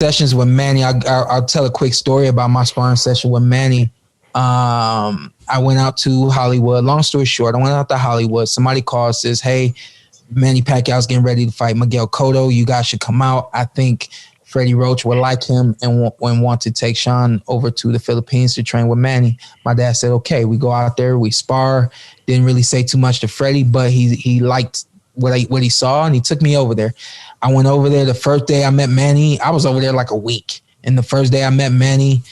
sessions with Manny, I'll tell a quick story about my sparring session with Manny. I went out to Hollywood. Long story short, I went out to Hollywood. Somebody calls, says, hey, Manny Pacquiao's getting ready to fight Miguel Cotto. You guys should come out. I think Freddie Roach would like him and want to take Shawn over to the Philippines to train with Manny. My dad said, okay. We go out there, we spar. Didn't really say too much to Freddie, but he liked what he saw, and he took me over there. I went over there the first day I met Manny. I was over there like a week. And the first day I met Manny,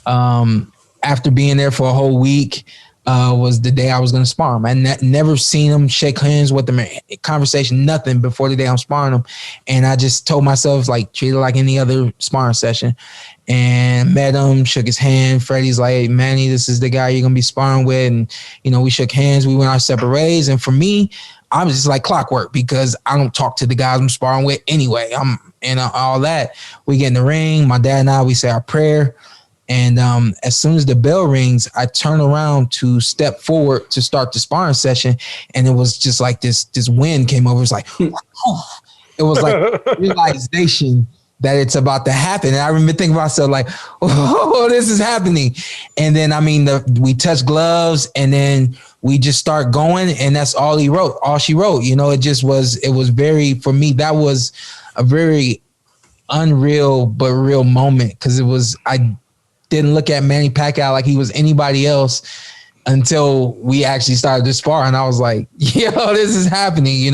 after being there for a whole week, was the day I was going to spar him. I never seen him, shake hands with him, conversation, nothing before the day I'm sparring him. And I just told myself, like, treat it like any other sparring session. And met him, shook his hand. Freddie's like, hey, Manny, this is the guy you're going to be sparring with. And, we shook hands. We went our separate ways. And for me, I was just like clockwork because I don't talk to the guys I'm sparring with anyway. All that. We get in the ring. My dad and I, we say our prayer. And as soon as the bell rings, I turn around to step forward to start the sparring session. And it was just like this wind came over. It was like, it was like realization that it's about to happen. And I remember thinking to myself, like, oh, this is happening. And then, we touched gloves and then we just start going. And that's all she wrote. It was very, for me, that was a very unreal but real moment. Cause I didn't look at Manny Pacquiao like he was anybody else until we actually started to spar. And I was like, yo, this is happening.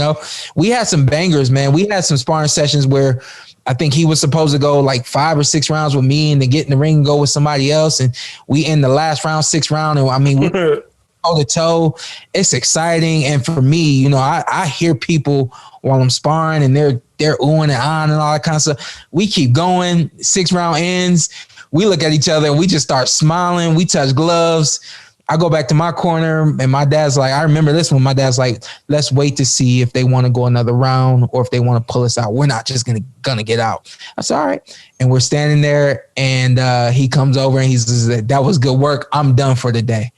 We had some bangers, man. We had some sparring sessions where I think he was supposed to go like 5 or 6 rounds with me and then get in the ring and go with somebody else. And we in the last round, 6th round. And we toe to toe. It's exciting. And for me, I hear people while I'm sparring and they're oohing and on and all that kind of stuff. We keep going. 6th round ends. We look at each other and we just start smiling. We touch gloves. I go back to my corner and my dad's like, I remember this one. My dad's like, let's wait to see if they want to go another round or if they want to pull us out. We're not just gonna get out. I said, all right. And we're standing there and he comes over and he says, that was good work. I'm done for the day.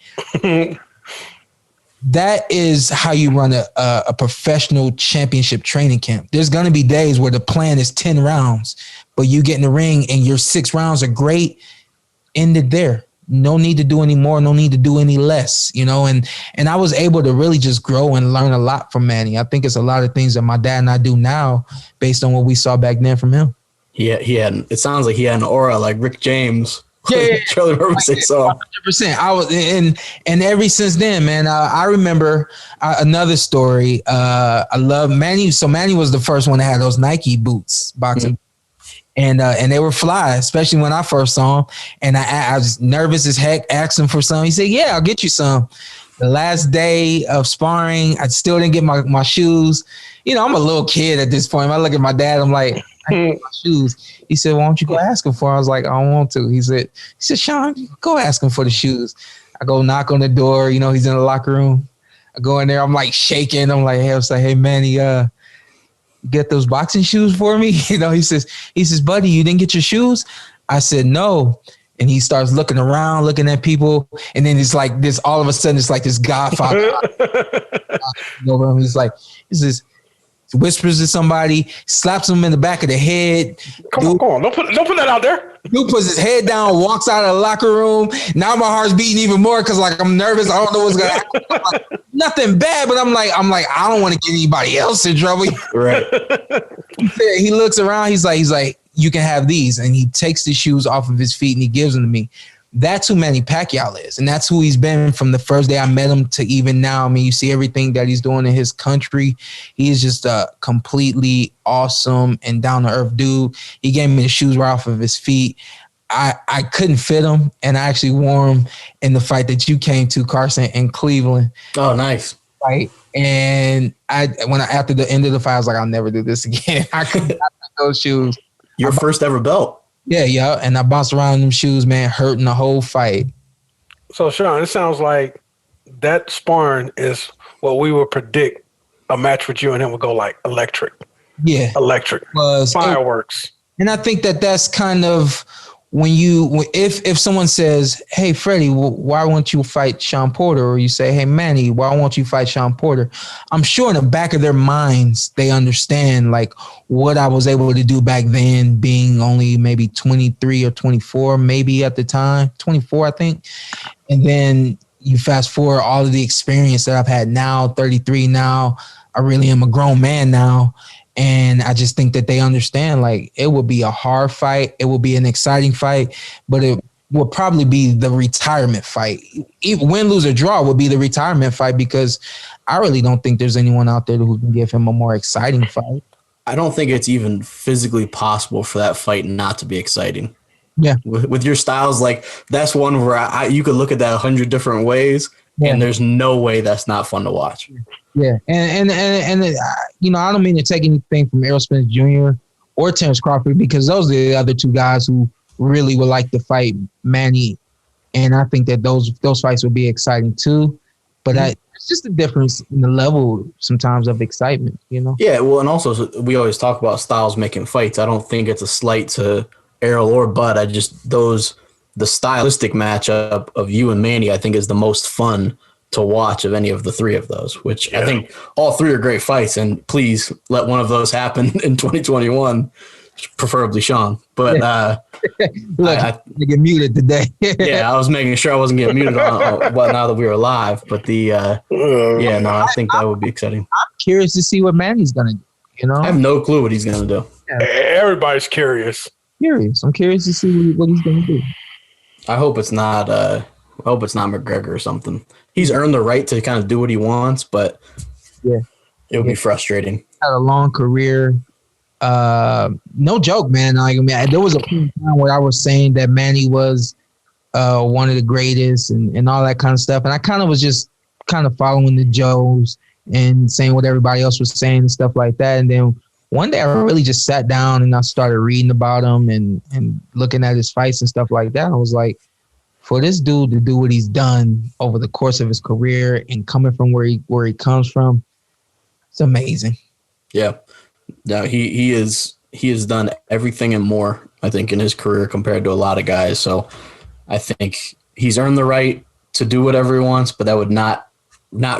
That is how you run a professional championship training camp. There's going to be days where the plan is 10 rounds, but you get in the ring and your 6 rounds are great, ended there. No need to do any more, no need to do any less, and I was able to really just grow and learn a lot from Manny. I think it's a lot of things that my dad and I do now based on what we saw back then from him. Yeah, it sounds like he had an aura like Rick James. Yeah, Charlie Murphy say so. 100%. I was, and ever since then, man, I remember another story. I love Manny. So Manny was the first one that had those Nike boots, boxing, and they were fly, especially when I first saw him. And I was nervous as heck, asked him for some. He said, "Yeah, I'll get you some." The last day of sparring, I still didn't get my shoes. I'm a little kid at this point. I look at my dad, I'm like, I need my shoes. He said, why don't you go ask him for it? I was like, I don't want to. He said, Shawn, go ask him for the shoes. I go knock on the door. He's in the locker room. I go in there. I'm like shaking. I'm like, hey, Manny, get those boxing shoes for me. He says, buddy, you didn't get your shoes? I said, no. And he starts looking around, looking at people. And then it's like this, all of a sudden, it's like this Godfather. He says, whispers to somebody, slaps him in the back of the head. Come on. Don't put that out there. Dude puts his head down, walks out of the locker room. Now my heart's beating even more because I'm nervous. I don't know what's gonna happen. Like, nothing bad, but I'm like, I don't want to get anybody else in trouble. Right. He looks around. He's like, you can have these, and he takes the shoes off of his feet and he gives them to me. That's who Manny Pacquiao is. And that's who he's been from the first day I met him to even now. You see everything that he's doing in his country. He is just a completely awesome and down-to-earth dude. He gave me the shoes right off of his feet. I couldn't fit him, and I actually wore him in the fight that you came to, Carson, in Cleveland. Oh, nice. Right. And after the end of the fight, I was like, I'll never do this again. I couldn't fit those shoes. Your first ever belt. Yeah. And I bounced around in them shoes, man, hurting the whole fight. So, Shawn, it sounds like that sparring is what we would predict a match with you and him would go like electric. Yeah. Electric. Fireworks. And I think that that's kind of if someone says, "Hey, Freddie, why won't you fight Shawn Porter?" Or you say, "Hey, Manny, why won't you fight Shawn Porter?" I'm sure in the back of their minds they understand like what I was able to do back then, being only maybe 23 or 24, maybe at the time, 24, I think. And then you fast forward all of the experience that I've had now, 33 now. I really am a grown man now. And I just think that they understand, like, it will be a hard fight. It will be an exciting fight, but it will probably be the retirement fight. Win, lose, or draw will be the retirement fight, because I really don't think there's anyone out there who can give him a more exciting fight. I don't think it's even physically possible for that fight not to be exciting. Yeah. With your styles, like, that's one where you could look at that 100 different ways, and there's no way that's not fun to watch. Yeah, and you know, I don't mean to take anything from Errol Spence Jr. or Terrence Crawford, because those are the other two guys who really would like to fight Manny, and I think that those fights would be exciting too. But it's just a difference in the level sometimes of excitement, you know. Yeah, well, and also we always talk about styles making fights. I don't think it's a slight to Errol or Bud. The stylistic matchup of you and Manny, I think, is the most fun to watch of any of the three of those, which I think all three are great fights, and please let one of those happen in 2021, preferably Shawn. But look, I get muted today. yeah, I was making sure I wasn't getting muted on now that we were live. But I think that would be exciting. I'm curious to see what Manny's gonna do. You know, I have no clue what he's gonna do. Everybody's curious. I'm curious to see what he's gonna do. I hope it's not McGregor or something. He's earned the right to kind of do what he wants, but it would be frustrating. Had a long career. No joke, man. Like, I mean, there was a point in time where I was saying that Manny was one of the greatest and all that kind of stuff. And I kind of was just kind of following the Joes and saying what everybody else was saying and stuff like that. And then one day I really just sat down and I started reading about him and looking at his fights and stuff like that. And I was like, for this dude to do what he's done over the course of his career and coming from where he comes from, it's amazing. Yeah. No, he has done everything and more, I think, in his career compared to a lot of guys. So I think he's earned the right to do whatever he wants, but that would not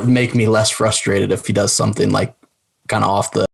make me less frustrated if he does something like kind of off the